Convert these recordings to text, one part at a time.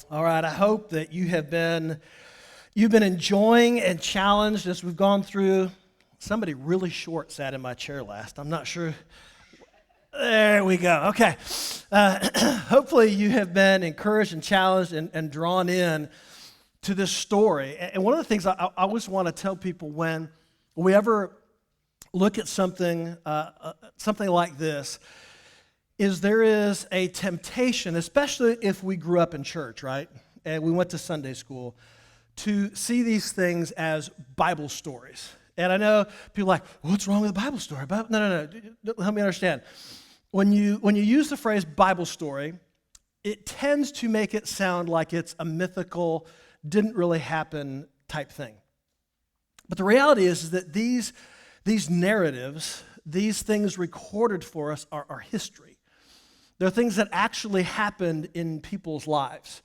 All right, I hope that you've been enjoying and challenged as we've gone through. Somebody really short sat in my chair last. I'm not sure. There we go. Okay. Hopefully you have been encouraged and challenged and drawn in to this story. And one of the things I always want to tell people when we ever look at something like this is there is a temptation, especially if we grew up in church, right? And we went to Sunday school, to see these things as Bible stories. And I know people are like, what's wrong with a Bible story? No. Help me understand. When you use the phrase Bible story, it tends to make it sound like it's a mythical, didn't really happen type thing. But the reality is that these narratives, these things recorded for us are history. They're things that actually happened in people's lives.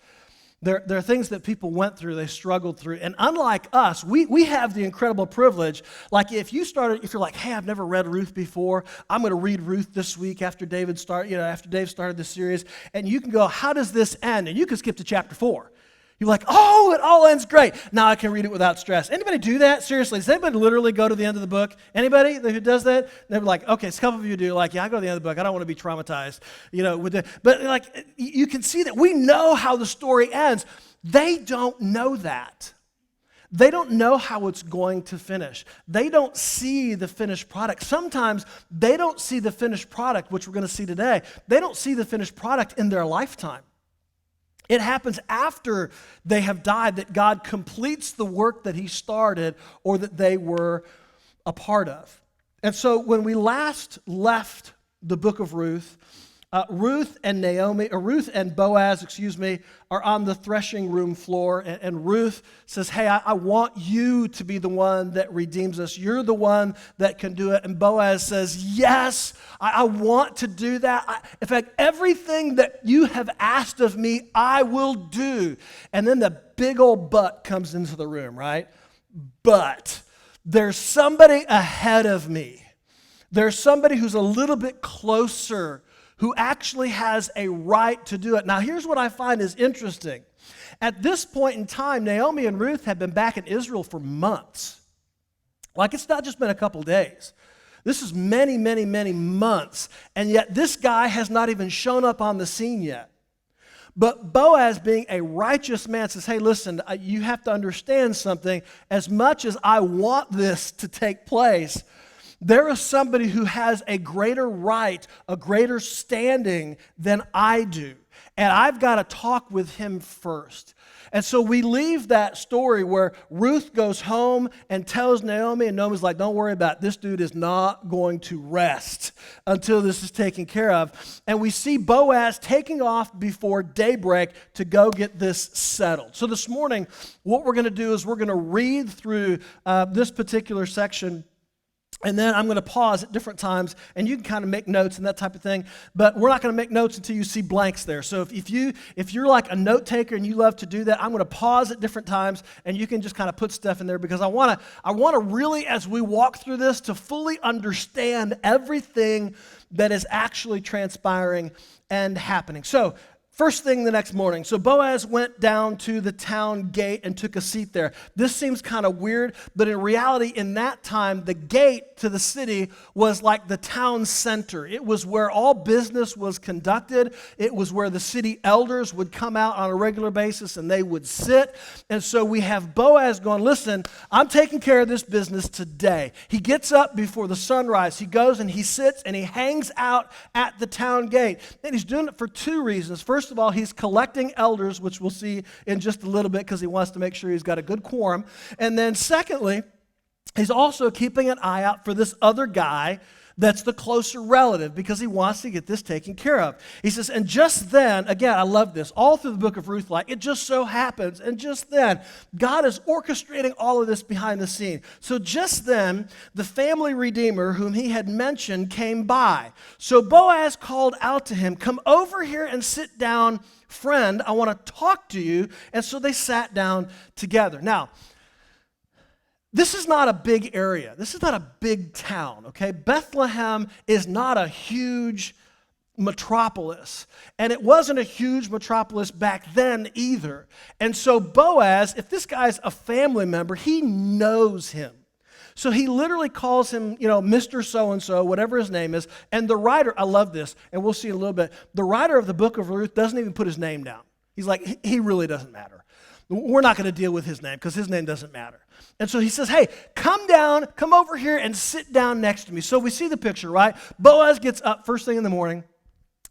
There are things that people went through, they struggled through. And unlike us, we have the incredible privilege, like if you're like, hey, I've never read Ruth before, I'm going to read Ruth this week after Dave started this series, and you can go, how does this end? And you can skip to chapter 4. You're like, oh, it all ends great. Now I can read it without stress. Anybody do that? Seriously, does anybody literally go to the end of the book? Anybody who does that? They're like, okay, a couple of you do. Like, yeah, I go to the end of the book. I don't want to be traumatized, But like, you can see that we know how the story ends. They don't know that. They don't know how it's going to finish. They don't see the finished product. Sometimes they don't see the finished product, which we're going to see today. They don't see the finished product in their lifetime. It happens after they have died that God completes the work that he started or that they were a part of. And so when we last left the book of Ruth, Ruth and Boaz, are on the threshing room floor, and Ruth says, hey, I want you to be the one that redeems us. You're the one that can do it. And Boaz says, yes, I want to do that. In fact, everything that you have asked of me, I will do. And then the big old but comes into the room, right? But there's somebody ahead of me. There's somebody who's a little bit closer who actually has a right to do it. Now, here's what I find is interesting. At this point in time, Naomi and Ruth have been back in Israel for months. Like, it's not just been a couple days. This is many, many, many months, and yet this guy has not even shown up on the scene yet. But Boaz, being a righteous man, says, hey, listen, you have to understand something. As much as I want this to take place, there is somebody who has a greater right, a greater standing than I do. And I've got to talk with him first. And so we leave that story where Ruth goes home and tells Naomi, and Naomi's like, don't worry about it. This dude is not going to rest until this is taken care of. And we see Boaz taking off before daybreak to go get this settled. So this morning, what we're going to do is we're going to read through this particular section. And then I'm going to pause at different times, and you can kind of make notes and that type of thing. But we're not going to make notes until you see blanks there. So if you're like a note taker and you love to do that, I'm going to pause at different times, and you can just kind of put stuff in there because I want to really, as we walk through this, to fully understand everything that is actually transpiring and happening. So, first thing the next morning, so Boaz went down to the town gate and took a seat there. This seems kind of weird, but in reality, in that time, the gate to the city was like the town center. It was where all business was conducted. It was where the city elders would come out on a regular basis and they would sit. And so we have Boaz going, listen, I'm taking care of this business today. He gets up before the sunrise. He goes and he sits and he hangs out at the town gate. And he's doing it for two reasons. First of all, he's collecting elders, which we'll see in just a little bit because he wants to make sure he's got a good quorum. And then secondly, he's also keeping an eye out for this other guy that's the closer relative because he wants to get this taken care of. He says, and just then, again, I love this, all through the book of Ruth, like it just so happens, and just then, God is orchestrating all of this behind the scene. So just then, the family redeemer whom he had mentioned came by. So Boaz called out to him, come over here and sit down, friend, I want to talk to you. And so they sat down together. Now, this is not a big area. This is not a big town, okay? Bethlehem is not a huge metropolis. And it wasn't a huge metropolis back then either. And so Boaz, if this guy's a family member, he knows him. So he literally calls him, Mr. So-and-so, whatever his name is. And the writer, I love this, and we'll see in a little bit, the writer of the book of Ruth doesn't even put his name down. He's like, he really doesn't matter. We're not going to deal with his name because his name doesn't matter. And so he says, hey, come over here and sit down next to me. So we see the picture, right? Boaz gets up first thing in the morning,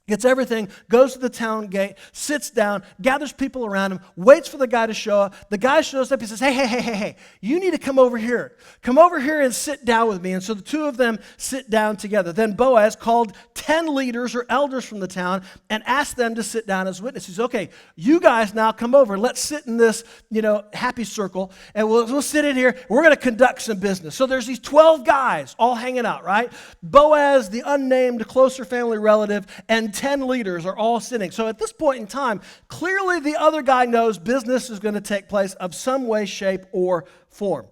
gets everything, goes to the town gate, sits down, gathers people around him, waits for the guy to show up. The guy shows up. He says, hey, you need to come over here. Come over here and sit down with me. And so the two of them sit down together. Then Boaz called 10 leaders or elders from the town and asked them to sit down as witnesses. Okay, you guys now come over. Let's sit in this, happy circle, and we'll sit in here. We're going to conduct some business. So there's these 12 guys all hanging out, right? Boaz, the unnamed closer family relative, and 10 leaders are all sitting. So at this point in time, clearly the other guy knows business is going to take place of some way, shape, or form.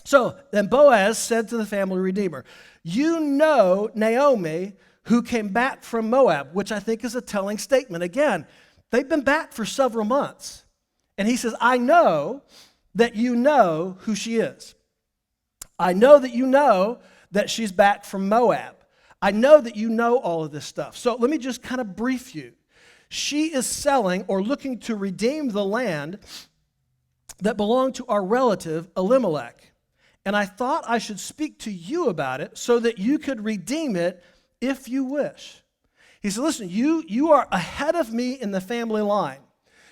So then Boaz said to the family redeemer, you know Naomi, who came back from Moab, which I think is a telling statement. Again, they've been back for several months. And he says, I know that you know who she is. I know that you know that she's back from Moab. I know that you know all of this stuff. So let me just kind of brief you. She is selling or looking to redeem the land that belonged to our relative Elimelech. And I thought I should speak to you about it so that you could redeem it if you wish. He said, listen, you are ahead of me in the family line.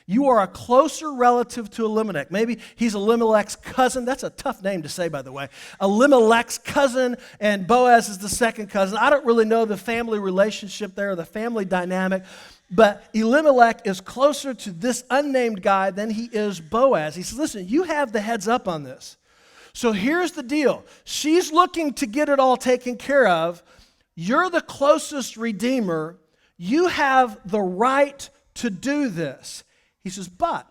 You are a closer relative to Elimelech. Maybe he's Elimelech's cousin. That's a tough name to say, by the way. Elimelech's cousin, and Boaz is the second cousin. I don't really know the family relationship there, the family dynamic, but Elimelech is closer to this unnamed guy than he is Boaz. He says, listen, you have the heads up on this. So here's the deal. She's looking to get it all taken care of. You're the closest redeemer. You have the right to do this. He says, but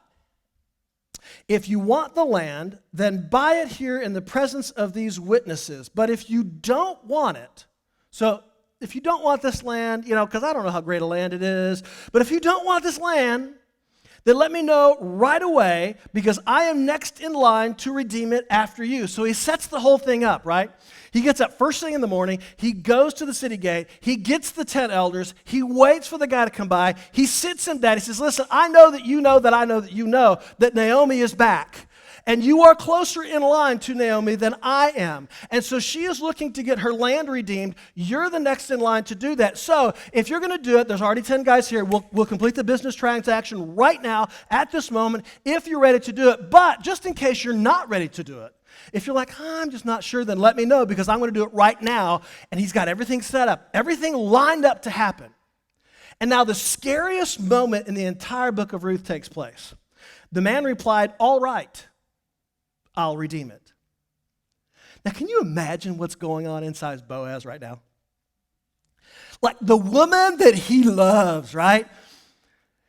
if you want the land, then buy it here in the presence of these witnesses. But if you don't want it, so if you don't want this land, because I don't know how great a land it is, but if you don't want this land, then let me know right away because I am next in line to redeem it after you. So he sets the whole thing up, right? He gets up first thing in the morning. He goes to the city gate. He gets the 10 elders. He waits for the guy to come by. He sits him down. He says, listen, I know that you know that I know that you know that Naomi is back. And you are closer in line to Naomi than I am. And so she is looking to get her land redeemed. You're the next in line to do that. So if you're going to do it, there's already 10 guys here. We'll complete the business transaction right now at this moment if you're ready to do it. But just in case you're not ready to do it, if you're like, I'm just not sure, then let me know because I'm going to do it right now. And he's got everything set up, everything lined up to happen. And now the scariest moment in the entire book of Ruth takes place. The man replied, all right, I'll redeem it. Now, can you imagine what's going on inside Boaz right now? Like the woman that he loves, right?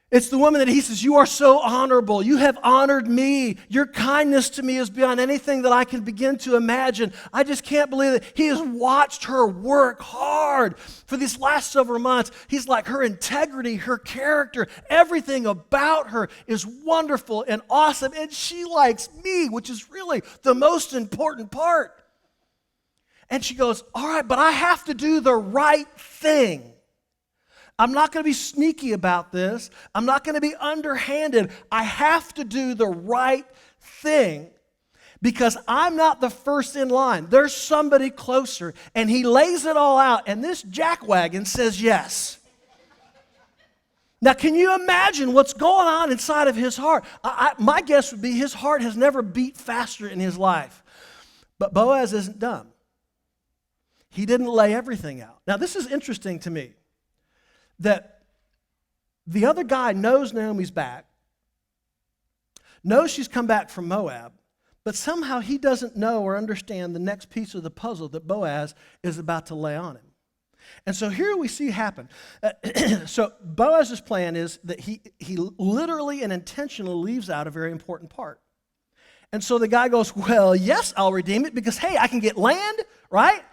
It's the woman that he says, you are so honorable. You have honored me. Your kindness to me is beyond anything that I can begin to imagine. I just can't believe it. He has watched her work hard for these last several months. He's like, her integrity, her character, everything about her is wonderful and awesome. And she likes me, which is really the most important part. And she goes, all right, but I have to do the right thing. I'm not going to be sneaky about this. I'm not going to be underhanded. I have to do the right thing because I'm not the first in line. There's somebody closer. And he lays it all out, and this jackwagon says yes. Now, can you imagine what's going on inside of his heart? My guess would be his heart has never beat faster in his life. But Boaz isn't dumb. He didn't lay everything out. Now, this is interesting to me. That the other guy knows Naomi's back, knows she's come back from Moab, but somehow he doesn't know or understand the next piece of the puzzle that Boaz is about to lay on him. And so here we see happen. So Boaz's plan is that he literally and intentionally leaves out a very important part. And so the guy goes, well, yes, I'll redeem it because, hey, I can get land, right?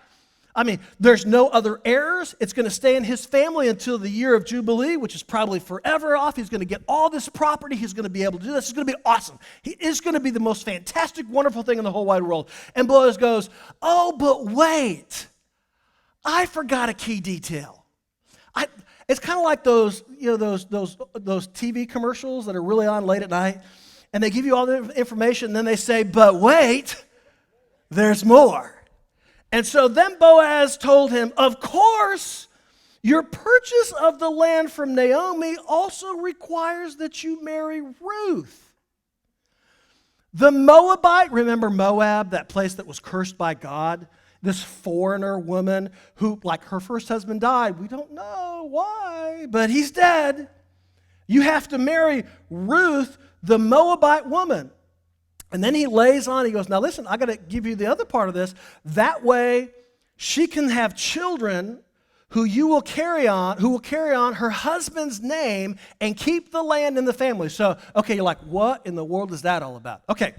I mean, there's no other heirs. It's going to stay in his family until the year of Jubilee, which is probably forever off. He's going to get all this property. He's going to be able to do this. It's going to be awesome. He is going to be the most fantastic, wonderful thing in the whole wide world. And Boaz goes, oh, but wait. I forgot a key detail. It's kind of like those TV commercials that are really on late at night, and they give you all the information, and then they say, but wait, there's more. And so then Boaz told him, of course, your purchase of the land from Naomi also requires that you marry Ruth. The Moabite, remember Moab, that place that was cursed by God? This foreigner woman who, like, her first husband died. We don't know why, but he's dead. You have to marry Ruth, the Moabite woman. And then he lays on, he goes, now listen, I got to give you the other part of this. That way she can have children who will carry on her husband's name and keep the land in the family. So, okay, you're like, what in the world is that all about? Okay,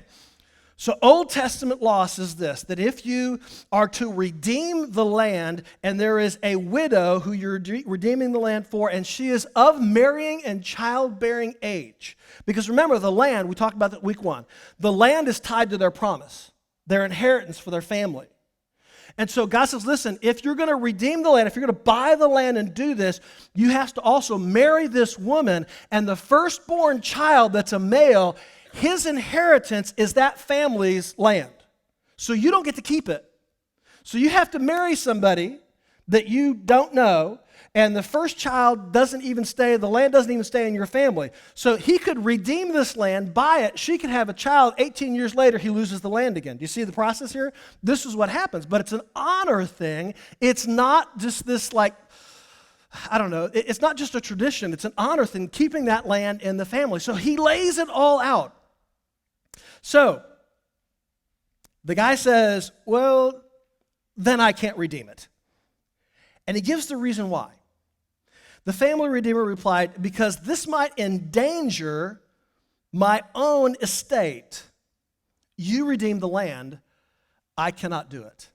so Old Testament law says this, that if you are to redeem the land and there is a widow who you're redeeming the land for, and she is of marrying and childbearing age. Because remember, the land, we talked about that week 1, the land is tied to their promise, their inheritance for their family. And so God says, listen, if you're going to redeem the land, if you're going to buy the land and do this, you have to also marry this woman, and the firstborn child that's a male, his inheritance is that family's land. So you don't get to keep it. So you have to marry somebody that you don't know, and the first child doesn't even stay, the land doesn't even stay in your family. So he could redeem this land, buy it, she could have a child, 18 years later he loses the land again. Do you see the process here? This is what happens, but it's an honor thing. It's not just this it's not just a tradition, it's an honor thing, keeping that land in the family. So he lays it all out. So, the guy says, well, then I can't redeem it. And he gives the reason why. The family redeemer replied, because this might endanger my own estate. You redeem the land, I cannot do it.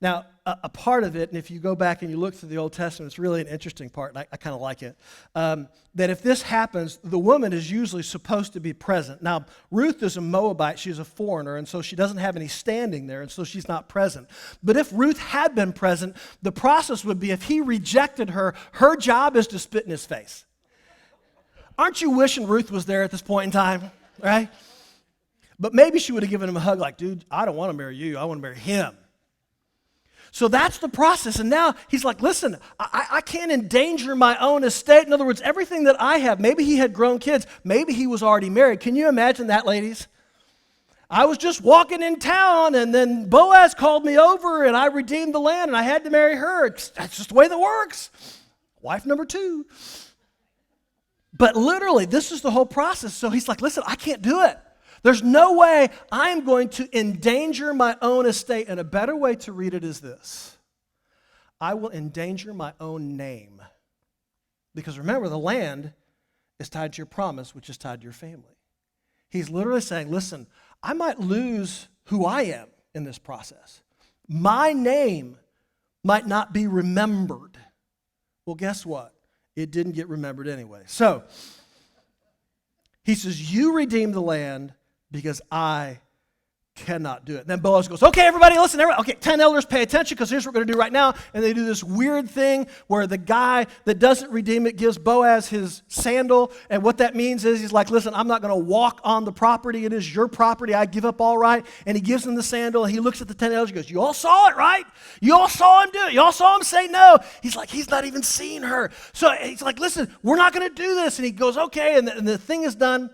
Now, a part of it, and if you go back and you look through the Old Testament, it's really an interesting part, and I kind of like it, that if this happens, the woman is usually supposed to be present. Now, Ruth is a Moabite, she's a foreigner, and so she doesn't have any standing there, and so she's not present. But if Ruth had been present, the process would be if he rejected her, her job is to spit in his face. Aren't you wishing Ruth was there at this point in time, right? But maybe she would have given him a hug like, dude, I don't want to marry you, I want to marry him. So that's the process. And now he's like, listen, I can't endanger my own estate. In other words, everything that I have, maybe he had grown kids, maybe he was already married. Can you imagine that, ladies? I was just walking in town, and then Boaz called me over, and I redeemed the land, and I had to marry her. That's just the way that works. Wife number 2. But literally, this is the whole process. So he's like, listen, I can't do it. There's no way I'm going to endanger my own estate. And a better way to read it is this. I will endanger my own name. Because remember, the land is tied to your promise, which is tied to your family. He's literally saying, listen, I might lose who I am in this process. My name might not be remembered. Well, guess what? It didn't get remembered anyway. So, he says, you redeem the land because I cannot do it. And then Boaz goes, okay, everybody, listen. Okay, 10 elders, pay attention, because here's what we're going to do right now. And they do this weird thing where the guy that doesn't redeem it gives Boaz his sandal. And what that means is he's like, listen, I'm not going to walk on the property. It is your property. I give up all right. And he gives him the sandal, and he looks at the 10 elders and goes, you all saw it, right? You all saw him do it. You all saw him say no. He's like, he's not even seen her. So he's like, listen, we're not going to do this. And he goes, okay, and the thing is done.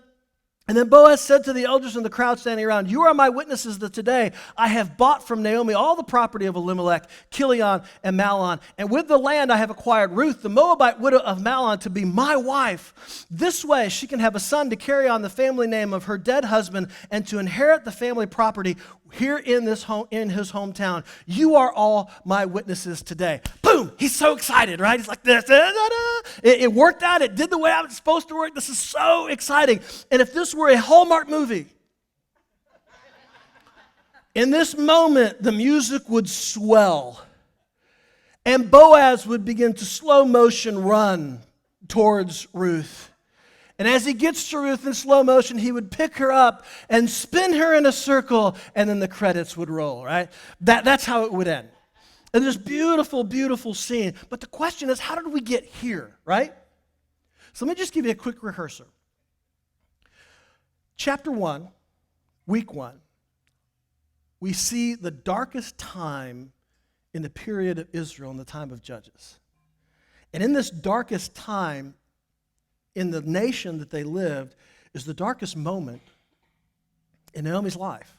And then Boaz said to the elders and the crowd standing around, you are my witnesses that today I have bought from Naomi all the property of Elimelech, Chilion, and Mahlon. And with the land I have acquired Ruth, the Moabite widow of Mahlon, to be my wife. This way she can have a son to carry on the family name of her dead husband and to inherit the family property here in his hometown. You are all my witnesses today. Boom! He's so excited, right? He's like this. It worked out. It did the way I was supposed to work. This is so exciting. And if this were a Hallmark movie, In this moment, the music would swell, and Boaz would begin to slow motion run towards Ruth. And as he gets to Ruth in slow motion, he would pick her up and spin her in a circle, and then the credits would roll, right? That's how it would end. And this beautiful, beautiful scene. But the question is, how did we get here, right? So let me just give you a quick rehearsal. Chapter 1, week 1, we see the darkest time in the period of Israel in the time of Judges. And in this darkest time in the nation that they lived is the darkest moment in Naomi's life.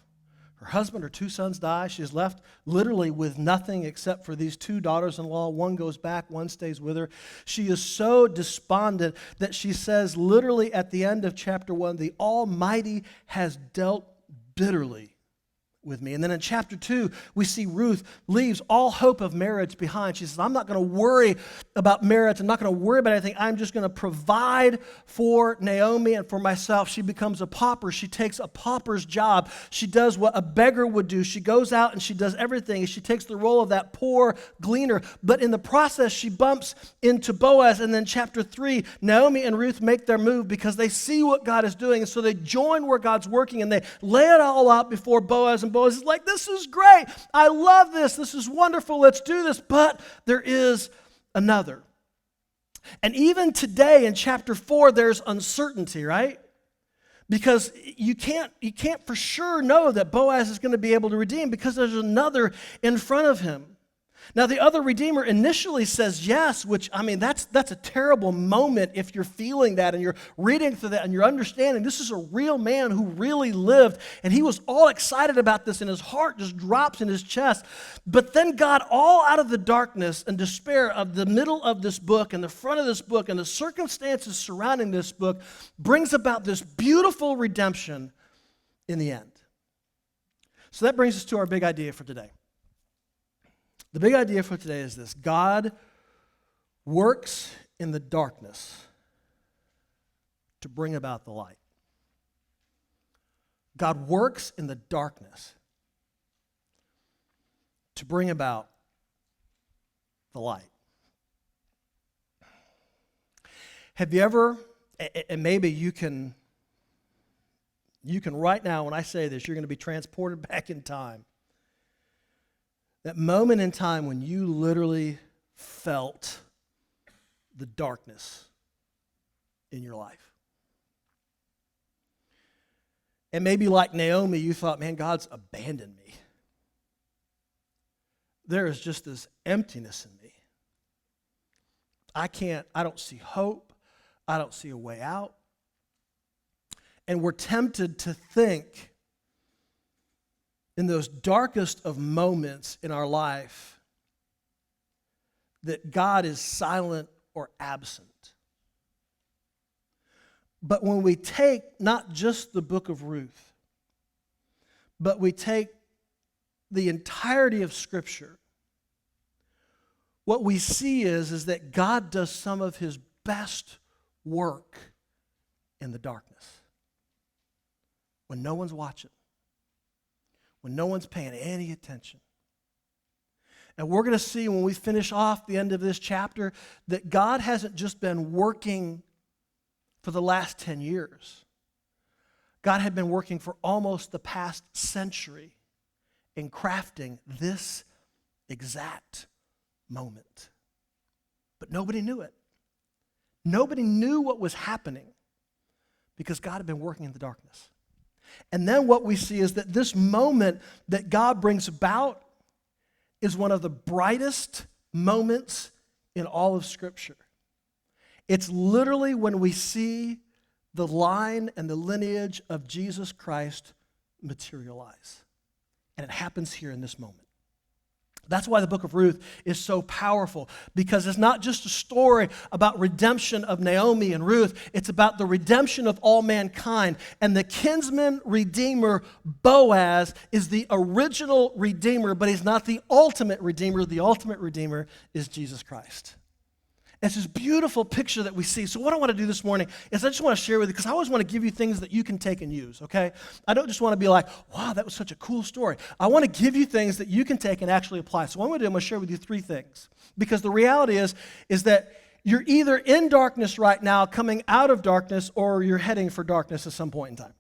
Her husband, her 2 sons die. She is left literally with nothing except for these 2 daughters-in-law. One goes back, one stays with her. She is so despondent that she says literally at the end of chapter 1, the Almighty has dealt bitterly with me. And then in chapter 2, we see Ruth leaves all hope of marriage behind. She says, I'm not going to worry about marriage. I'm not going to worry about anything. I'm just going to provide for Naomi and for myself. She becomes a pauper. She takes a pauper's job. She does what a beggar would do. She goes out and she does everything. She takes the role of that poor gleaner. But in the process, she bumps into Boaz. And then chapter 3, Naomi and Ruth make their move because they see what God is doing. And so they join where God's working and they lay it all out before Boaz. And Boaz is like, this is great. I love this. This is wonderful. Let's do this. But there is another. And even today in chapter 4, there's uncertainty, right? Because you can't for sure know that Boaz is going to be able to redeem because there's another in front of him. Now, the other redeemer initially says yes, which, I mean, that's a terrible moment if you're feeling that and you're reading through that and you're understanding this is a real man who really lived, and he was all excited about this, and his heart just drops in his chest. But then God, all out of the darkness and despair of the middle of this book and the front of this book and the circumstances surrounding this book, brings about this beautiful redemption in the end. So that brings us to our big idea for today. The big idea for today is this: God works in the darkness to bring about the light. God works in the darkness to bring about the light. Have you ever, and maybe you can right now, when I say this, you're going to be transported back in time. That moment in time when you literally felt the darkness in your life. And maybe like Naomi, you thought, man, God's abandoned me. There is just this emptiness in me. I don't see hope. I don't see a way out. And we're tempted to think in those darkest of moments in our life that God is silent or absent. But when we take not just the book of Ruth, but we take the entirety of Scripture, what we see is that God does some of his best work in the darkness. When no one's watching. When no one's paying any attention. And we're going to see when we finish off the end of this chapter that God hasn't just been working for the last 10 years. God had been working for almost the past century in crafting this exact moment. But nobody knew it. Nobody knew what was happening because God had been working in the darkness. And then what we see is that this moment that God brings about is one of the brightest moments in all of Scripture. It's literally when we see the line and the lineage of Jesus Christ materialize. And it happens here in this moment. That's why the book of Ruth is so powerful, because it's not just a story about redemption of Naomi and Ruth. It's about the redemption of all mankind. And the kinsman redeemer, Boaz, is the original redeemer, but he's not the ultimate redeemer. The ultimate redeemer is Jesus Christ. It's this beautiful picture that we see. So what I want to do this morning is I just want to share with you, because I always want to give you things that you can take and use, okay? I don't just want to be like, wow, that was such a cool story. I want to give you things that you can take and actually apply. So what I'm going to do, I'm going to share with you 3 things. Because the reality is that you're either in darkness right now, coming out of darkness, or you're heading for darkness at some point in time.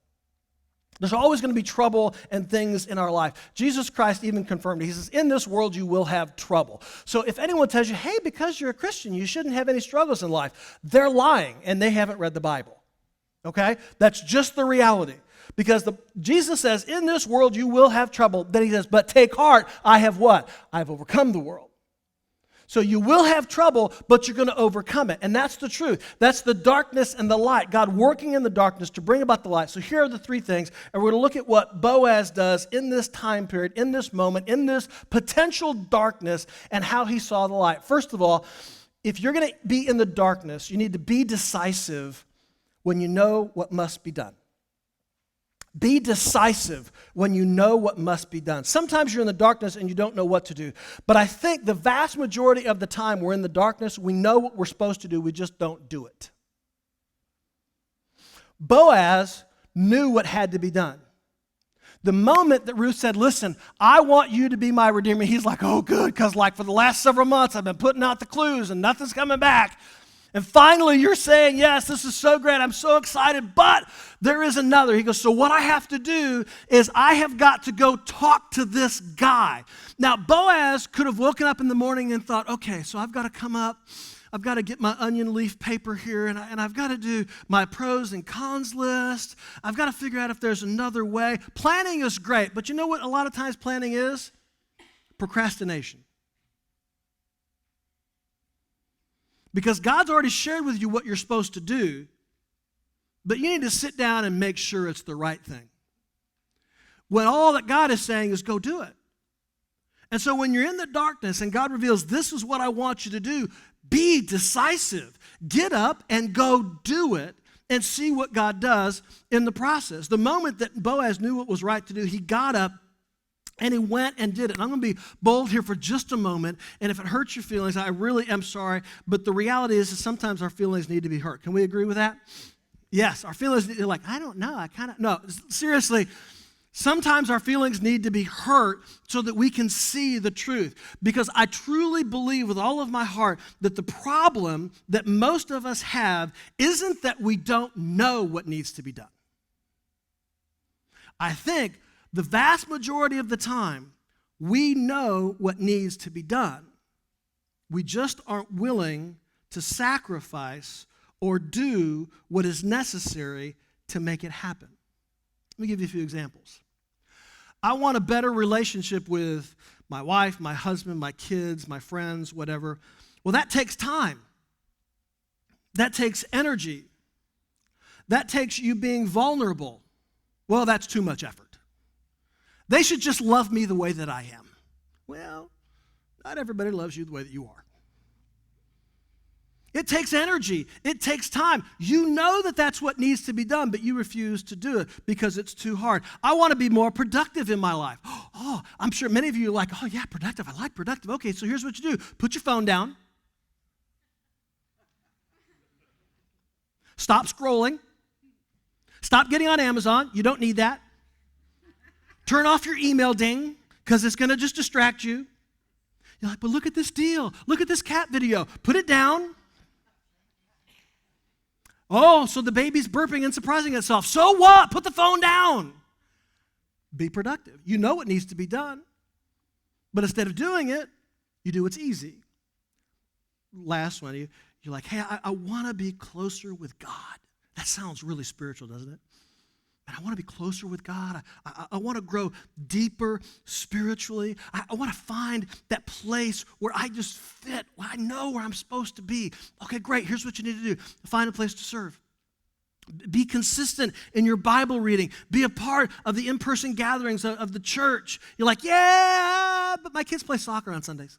There's always going to be trouble and things in our life. Jesus Christ even confirmed it. He says, in this world you will have trouble. So if anyone tells you, hey, because you're a Christian, you shouldn't have any struggles in life, they're lying and they haven't read the Bible. Okay? That's just the reality. Because Jesus says, in this world you will have trouble. Then he says, but take heart, I have what? I have overcome the world. So you will have trouble, but you're going to overcome it. And that's the truth. That's the darkness and the light. God working in the darkness to bring about the light. So here are the 3 things. And we're going to look at what Boaz does in this time period, in this moment, in this potential darkness, and how he saw the light. First of all, if you're going to be in the darkness, you need to be decisive when you know what must be done. Be decisive when you know what must be done. Sometimes you're in the darkness and you don't know what to do. But I think the vast majority of the time we're in the darkness, we know what we're supposed to do, we just don't do it. Boaz knew what had to be done. The moment that Ruth said, listen, I want you to be my redeemer, he's like, oh good, because like for the last several months I've been putting out the clues and nothing's coming back. And finally, you're saying, yes, this is so great. I'm so excited, but there is another. He goes, so what I have to do is I have got to go talk to this guy. Now, Boaz could have woken up in the morning and thought, okay, so I've got to come up. I've got to get my onion leaf paper here, and I've got to do my pros and cons list. I've got to figure out if there's another way. Planning is great, but you know what a lot of times planning is? Procrastination. Because God's already shared with you what you're supposed to do, but you need to sit down and make sure it's the right thing. When all that God is saying is go do it. And so when you're in the darkness and God reveals this is what I want you to do, be decisive. Get up and go do it and see what God does in the process. The moment that Boaz knew what was right to do, he got up and he went and did it. And I'm going to be bold here for just a moment. And if it hurts your feelings, I really am sorry. But the reality is that sometimes our feelings need to be hurt. Can we agree with that? Yes, our feelings, you're like, I don't know. No, seriously, sometimes our feelings need to be hurt so that we can see the truth. Because I truly believe with all of my heart that the problem that most of us have isn't that we don't know what needs to be done. I think the vast majority of the time, we know what needs to be done. We just aren't willing to sacrifice or do what is necessary to make it happen. Let me give you a few examples. I want a better relationship with my wife, my husband, my kids, my friends, whatever. Well, that takes time. That takes energy. That takes you being vulnerable. Well, that's too much effort. They should just love me the way that I am. Well, not everybody loves you the way that you are. It takes energy. It takes time. You know that that's what needs to be done, but you refuse to do it because it's too hard. I want to be more productive in my life. Oh, I'm sure many of you are like, oh yeah, productive. I like productive. Okay, so here's what you do. Put your phone down. Stop scrolling. Stop getting on Amazon. You don't need that. Turn off your email ding because it's going to just distract you. You're like, but look at this deal. Look at this cat video. Put it down. Oh, so the baby's burping and surprising itself. So what? Put the phone down. Be productive. You know what needs to be done. But instead of doing it, you do what's easy. Last one, you're like, hey, I want to be closer with God. That sounds really spiritual, doesn't it? And I want to be closer with God. I want to grow deeper spiritually. I want to find that place where I just fit, where I know where I'm supposed to be. Okay, great. Here's what you need to do. Find a place to serve. Be consistent in your Bible reading. Be a part of the in-person gatherings of the church. You're like, yeah, but my kids play soccer on Sundays.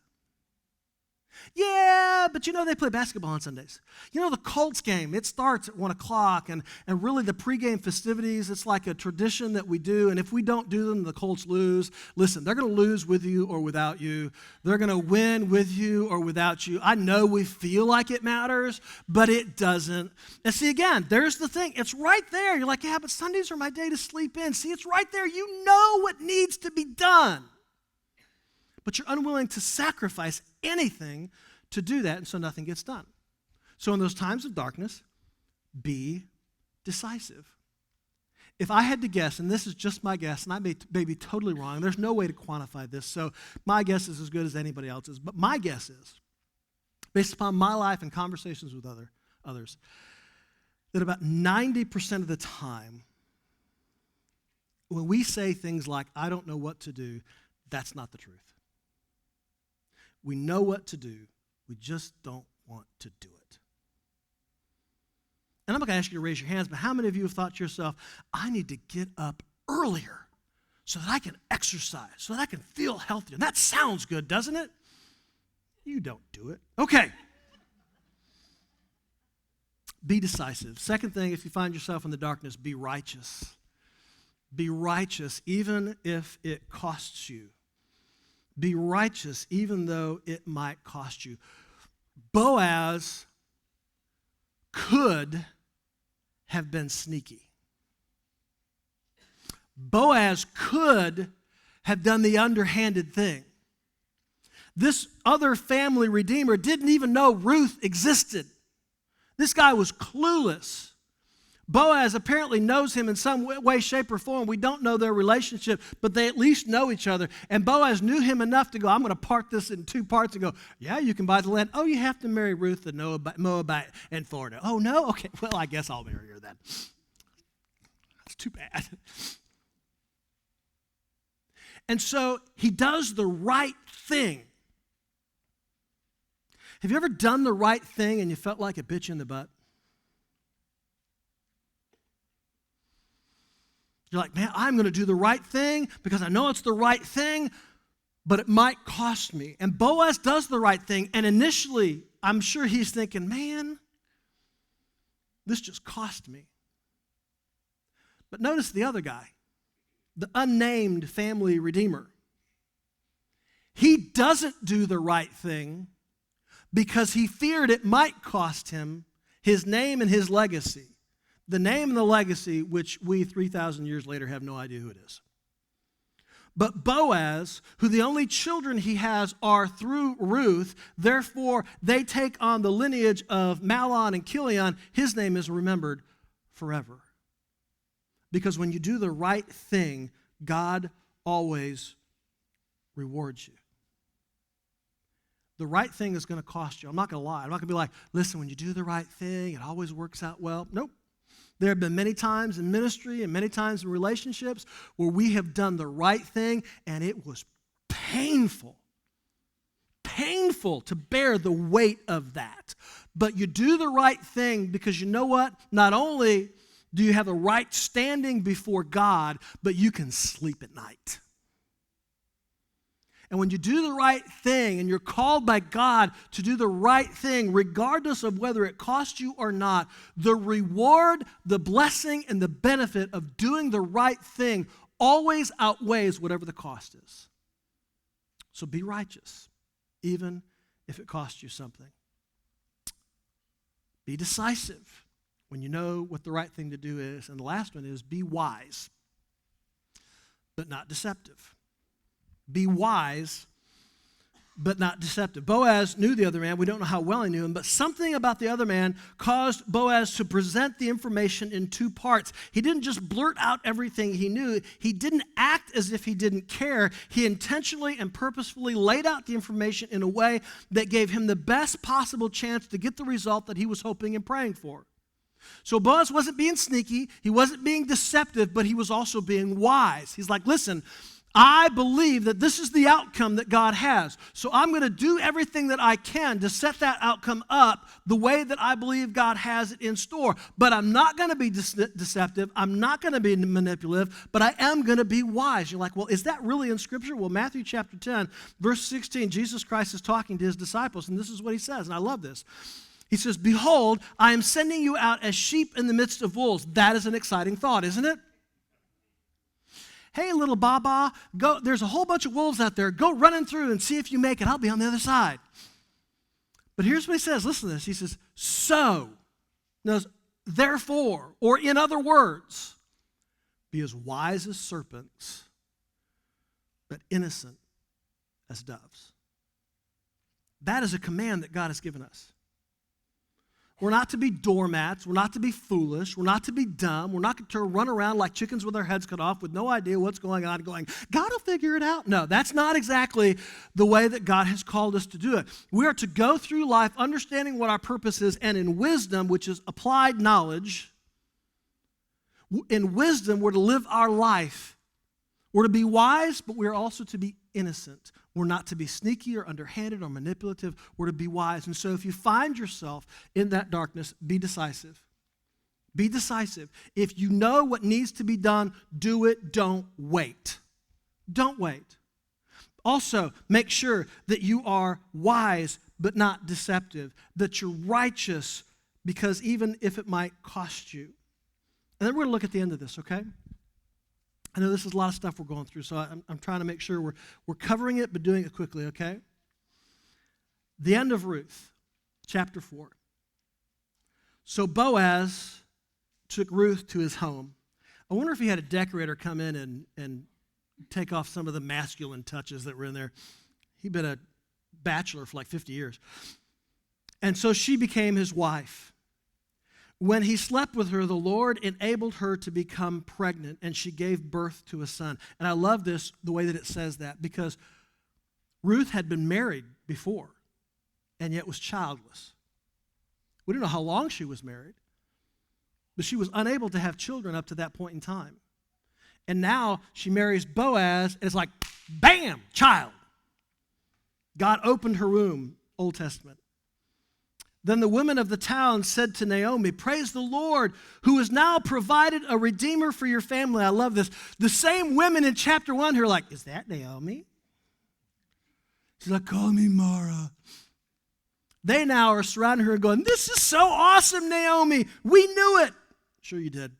Yeah, but they play basketball on Sundays. The Colts game, it starts at 1 o'clock, and really the pregame festivities, it's like a tradition that we do, and if we don't do them, the Colts lose. Listen, they're going to lose with you or without you. They're going to win with you or without you. I know we feel like it matters, but it doesn't. And see, again, there's the thing. It's right there. You're like, yeah, but Sundays are my day to sleep in. See, it's right there. You know what needs to be done. But you're unwilling to sacrifice anything to do that, and so nothing gets done. So in those times of darkness, be decisive. If I had to guess, and this is just my guess, and I may be totally wrong, there's no way to quantify this, so my guess is as good as anybody else's, but my guess is, based upon my life and conversations with others, that about 90% of the time, when we say things like, I don't know what to do, that's not the truth. We know what to do. We just don't want to do it. And I'm not going to ask you to raise your hands, but how many of you have thought to yourself, I need to get up earlier so that I can exercise, so that I can feel healthier? And that sounds good, doesn't it? You don't do it. Okay. Be decisive. Second thing, if you find yourself in the darkness, be righteous. Be righteous even if it costs you. Be righteous even though it might cost you. Boaz could have been sneaky. Boaz could have done the underhanded thing. This other family redeemer didn't even know Ruth existed. This guy was clueless. Boaz apparently knows him in some way, shape, or form. We don't know their relationship, but they at least know each other. And Boaz knew him enough to go, I'm going to part this in two parts and go, yeah, you can buy the land. Oh, you have to marry Ruth, the Moabite in Florida. Oh, no? Okay, well, I guess I'll marry her then. That's too bad. And so he does the right thing. Have you ever done the right thing and you felt like it bit you in the butt? You're like, man, I'm going to do the right thing because I know it's the right thing, but it might cost me. And Boaz does the right thing, and initially, I'm sure he's thinking, man, this just cost me. But notice the other guy, the unnamed family redeemer. He doesn't do the right thing because he feared it might cost him his name and his legacy. The name and the legacy, which we 3,000 years later have no idea who it is. But Boaz, who the only children he has are through Ruth, therefore they take on the lineage of Mahlon and Chilion, his name is remembered forever. Because when you do the right thing, God always rewards you. The right thing is going to cost you. I'm not going to lie. I'm not going to be like, listen, when you do the right thing, it always works out well. Nope. There have been many times in ministry and many times in relationships where we have done the right thing and it was painful. Painful to bear the weight of that. But you do the right thing because you know what? Not only do you have the right standing before God, but you can sleep at night. And when you do the right thing and you're called by God to do the right thing, regardless of whether it costs you or not, the reward, the blessing, and the benefit of doing the right thing always outweighs whatever the cost is. So be righteous, even if it costs you something. Be decisive when you know what the right thing to do is. And the last one is be wise, but not deceptive. Be wise, but not deceptive. Boaz knew the other man. We don't know how well he knew him, but something about the other man caused Boaz to present the information in two parts. He didn't just blurt out everything he knew. He didn't act as if he didn't care. He intentionally and purposefully laid out the information in a way that gave him the best possible chance to get the result that he was hoping and praying for. So Boaz wasn't being sneaky. He wasn't being deceptive, but he was also being wise. He's like, listen, I believe that this is the outcome that God has. So I'm going to do everything that I can to set that outcome up the way that I believe God has it in store. But I'm not going to be deceptive. I'm not going to be manipulative, but I am going to be wise. You're like, well, is that really in Scripture? Well, Matthew chapter 10, verse 16, Jesus Christ is talking to his disciples, and this is what he says, and I love this. He says, behold, I am sending you out as sheep in the midst of wolves. That is an exciting thought, isn't it? Hey, little Baba, go. There's a whole bunch of wolves out there. Go running through and see if you make it. I'll be on the other side. But here's what he says. Listen to this. He says, so, therefore, or in other words, be as wise as serpents, but innocent as doves. That is a command that God has given us. We're not to be doormats. We're not to be foolish. We're not to be dumb. We're not to run around like chickens with our heads cut off with no idea what's going on, going, God will figure it out. No, that's not exactly the way that God has called us to do it. We are to go through life understanding what our purpose is, and in wisdom, which is applied knowledge, in wisdom, we're to live our life. We're to be wise, but we're also to be innocent. We're not to be sneaky or underhanded or manipulative. We're to be wise. And so if you find yourself in that darkness, be decisive. Be decisive. If you know what needs to be done, do it. Don't wait. Don't wait. Also, make sure that you are wise but not deceptive, that you're righteous because even if it might cost you. And then we're going to look at the end of this, okay? I know this is a lot of stuff we're going through, so I'm trying to make sure we're covering it, but doing it quickly, okay? The end of Ruth, chapter 4. So Boaz took Ruth to his home. I wonder if he had a decorator come in and take off some of the masculine touches that were in there. He'd been a bachelor for like 50 years. And so she became his wife. When he slept with her, the Lord enabled her to become pregnant, and she gave birth to a son. And I love this, the way that it says that, because Ruth had been married before, and yet was childless. We don't know how long she was married, but she was unable to have children up to that point in time. And now she marries Boaz, and it's like, bam, child. God opened her womb, Old Testament. Then the women of the town said to Naomi, praise the Lord, who has now provided a redeemer for your family. I love this. The same women in chapter 1 who are like, is that Naomi? She's like, call me Mara. They now are surrounding her and going, this is so awesome, Naomi. We knew it. Sure you did.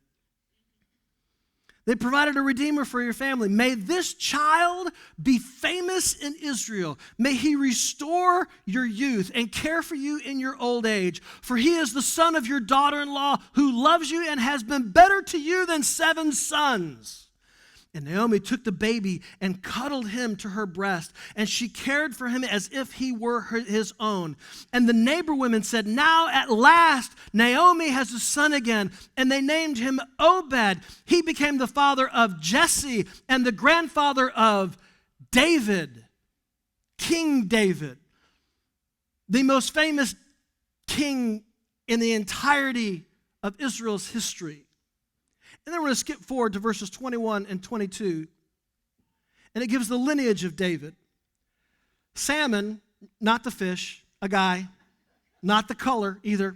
They provided a redeemer for your family. May this child be famous in Israel. May he restore your youth and care for you in your old age. For he is the son of your daughter-in-law who loves you and has been better to you than 7 sons. And Naomi took the baby and cuddled him to her breast, and she cared for him as if he were his own. And the neighbor women said, now at last Naomi has a son again. And they named him Obed. He became the father of Jesse and the grandfather of David, King David, the most famous king in the entirety of Israel's history. And then we're going to skip forward to verses 21 and 22. And it gives the lineage of David. Salmon, not the fish, a guy, not the color either.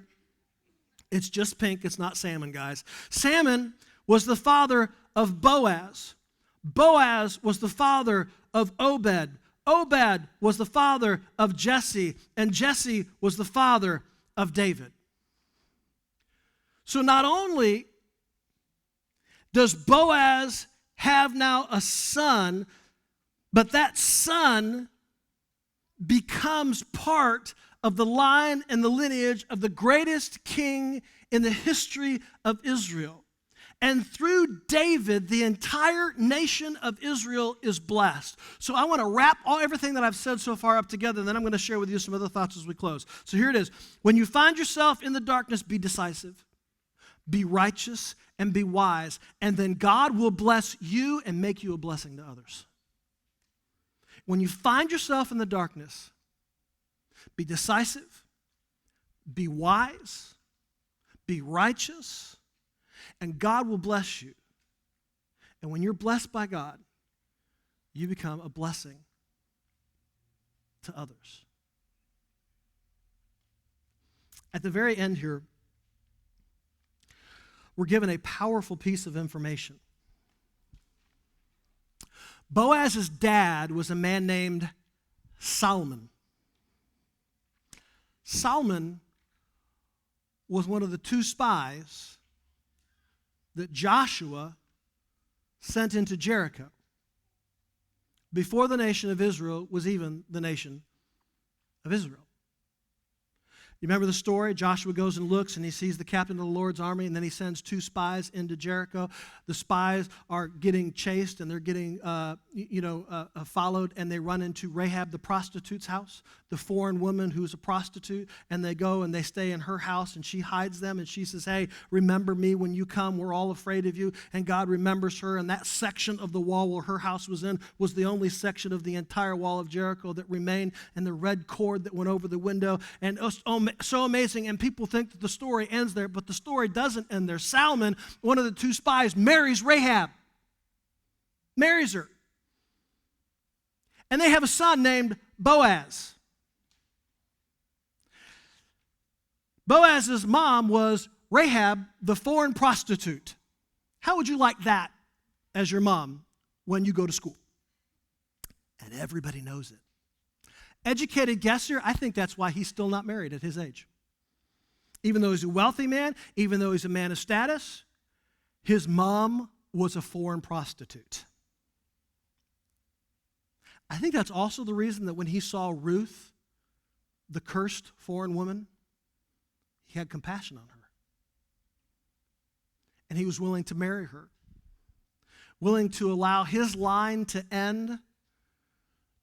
It's just pink, it's not salmon, guys. Salmon was the father of Boaz. Boaz was the father of Obed. Obed was the father of Jesse. And Jesse was the father of David. So not only does Boaz have now a son, but that son becomes part of the line and the lineage of the greatest king in the history of Israel. And through David, the entire nation of Israel is blessed. So I want to wrap everything that I've said so far up together, and then I'm going to share with you some other thoughts as we close. So here it is. When you find yourself in the darkness, be decisive, be righteous, and be wise, and then God will bless you and make you a blessing to others. When you find yourself in the darkness, be decisive, be wise, be righteous, and God will bless you. And when you're blessed by God, you become a blessing to others. At the very end here, we're given a powerful piece of information. Boaz's dad was a man named Salmon. Salmon was one of the two spies that Joshua sent into Jericho before the nation of Israel was even the nation of Israel. You remember the story? Joshua goes and looks, and he sees the captain of the Lord's army, and then he sends two spies into Jericho. The spies are getting chased, and they're getting followed, and they run into Rahab the prostitute's house, the foreign woman who's a prostitute, and they go and they stay in her house, and she hides them, and she says, hey, remember me when you come. We're all afraid of you. And God remembers her, and that section of the wall where her house was in was the only section of the entire wall of Jericho that remained, and the red cord that went over the window, and so amazing, and people think that the story ends there, but the story doesn't end there. Salmon, one of the two spies, marries Rahab. Marries her. And they have a son named Boaz. Boaz's mom was Rahab, the foreign prostitute. How would you like that as your mom when you go to school? And everybody knows it. Educated guess here, I think that's why he's still not married at his age. Even though he's a wealthy man, even though he's a man of status, his mom was a foreign prostitute. I think that's also the reason that when he saw Ruth, the cursed foreign woman, he had compassion on her. And he was willing to marry her, willing to allow his line to end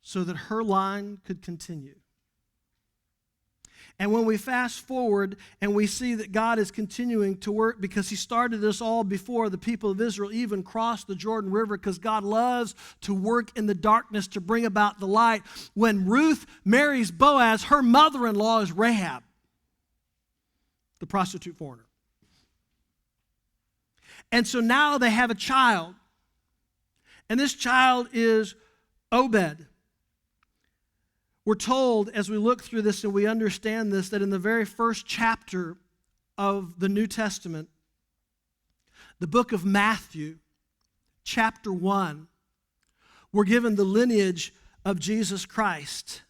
so that her line could continue. And when we fast forward and we see that God is continuing to work because he started this all before the people of Israel even crossed the Jordan River, because God loves to work in the darkness to bring about the light. When Ruth marries Boaz, her mother-in-law is Rahab, the prostitute foreigner. And so now they have a child. And this child is Obed. We're told as we look through this and we understand this that in the very first chapter of the New Testament, the book of Matthew, chapter 1, we're given the lineage of Jesus Christ.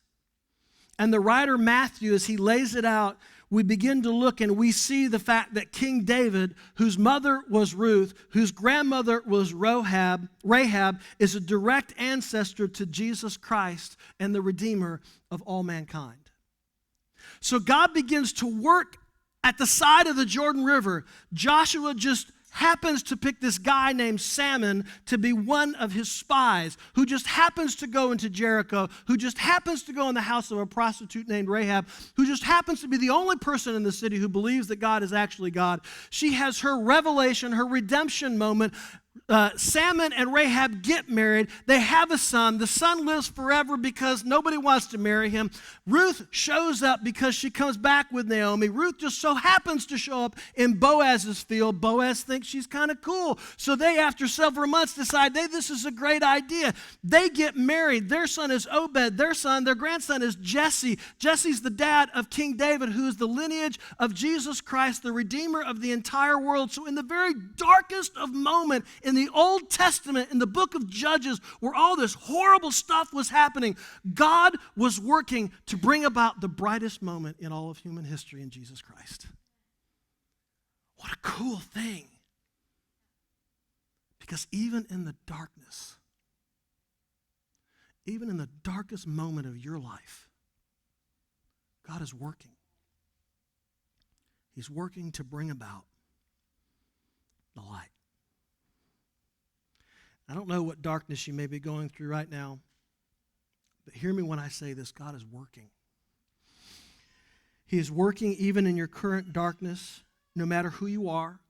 And the writer Matthew, as he lays it out, we begin to look and we see the fact that King David, whose mother was Ruth, whose grandmother was Rahab, is a direct ancestor to Jesus Christ and the Redeemer of all mankind. So God begins to work at the side of the Jordan River. Joshua just happens to pick this guy named Salmon to be one of his spies, who just happens to go into Jericho, who just happens to go in the house of a prostitute named Rahab, who just happens to be the only person in the city who believes that God is actually God. She has her revelation, her redemption moment. Salmon and Rahab get married. They have a son. The son lives forever because nobody wants to marry him. Ruth shows up because she comes back with Naomi. Ruth just so happens to show up in Boaz's field. Boaz thinks she's kind of cool. So they, after several months, decide, hey, this is a great idea. They get married. Their son is Obed. Their grandson is Jesse. Jesse's the dad of King David, who is the lineage of Jesus Christ, the Redeemer of the entire world. So in the very darkest of moment in the Old Testament, in the book of Judges, where all this horrible stuff was happening, God was working to bring about the brightest moment in all of human history in Jesus Christ. What a cool thing. Because even in the darkness, even in the darkest moment of your life, God is working. He's working to bring about the light. I don't know what darkness you may be going through right now, but hear me when I say this: God is working. He is working even in your current darkness, no matter who you are,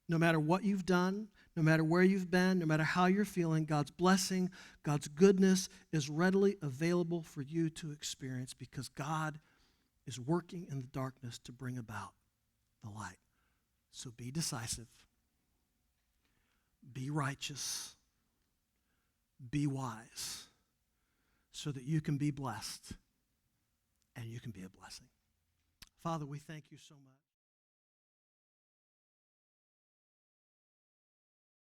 no matter what you've done, no matter where you've been, no matter how you're feeling. God's blessing, God's goodness is readily available for you to experience, because God is working in the darkness to bring about the light. So be decisive. Be righteous, be wise so that you can be blessed and you can be a blessing. Father, we thank you so much.